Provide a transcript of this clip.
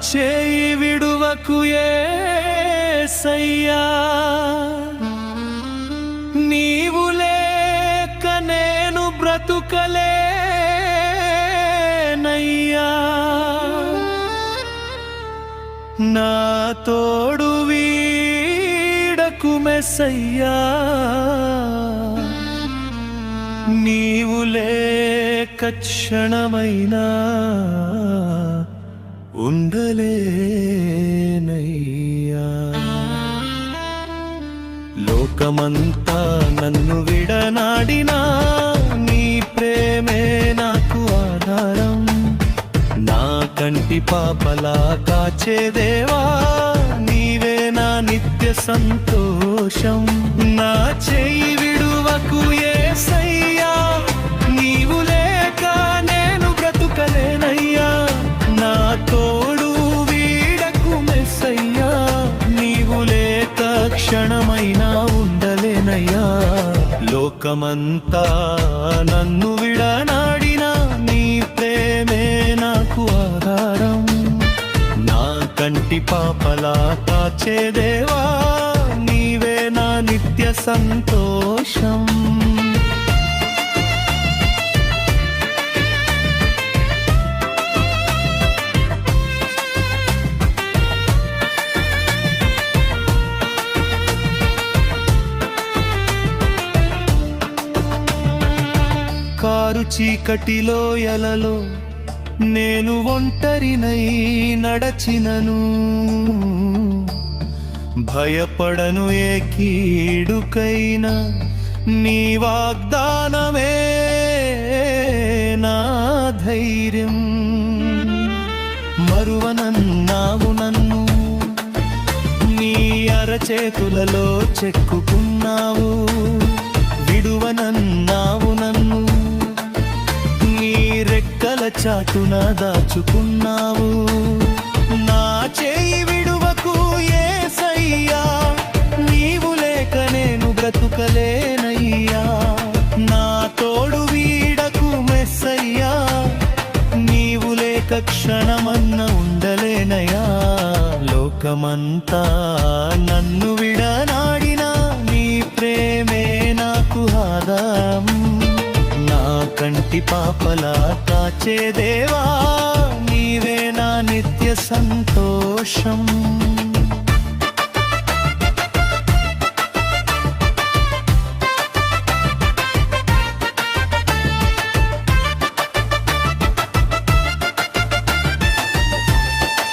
చేయి విడువకు యేసయ్యా, నీవు లేక నేను బ్రతుకలేనయ్యా, నా తోడు వీడకు మెస్సయ్యా, నీవు లేక క్షణమైనా ఉండలేనయ్యా. లోకమంతా నన్ను విడనాడినా నీ ప్రేమే నాకు ఆధారం, నా కంటి పాపలా కాచే దేవా నీవే నా నిత్య సంతోషం. నా చేయి విడువకు యేసయ్యా, నీవు లేక నేను బ్రతుకలేనయ్యా, నా తోడు వీడకు మెస్సయ్యా, నీవు లేక క్షణమైనా ఉండలేనయ్యా. లోకమంతా నన్ను విడనాడినా నీ ప్రేమే నాకు ఆధారం, నా కంటి పాపలా కాచే దేవా నీవే నా నిత్య సంతోషం. కారు చీకటిలో ఎలలో నేను ఒంటరినై నడచినను, భయపడను ఏ కీడుకైనా, నీ వాగ్దానమే నా ధైర్యం. మరువనన్నావు నన్ను, నీ అరచేతులలో చెక్కుకున్నావు, విడువనన్నావు నన్ను, నీ రెక్కల చాటున దాచుకున్నావు. నా చేయి విడువకు యేసయ్యా, నీవు లేక నేను బ్రతుకలేనయ్యా, నా తోడు వీడకు మెస్సయ్యా, నీవు లేక క్షణమన్న ఉండలేనయ్యా. లోకమంతా నన్ను విడనాడినా నీ ప్రేమే నాకు ఆధారం, నా కంటి పాపలా కాచే దేవా నీవే నా నిత్య సంతోషం.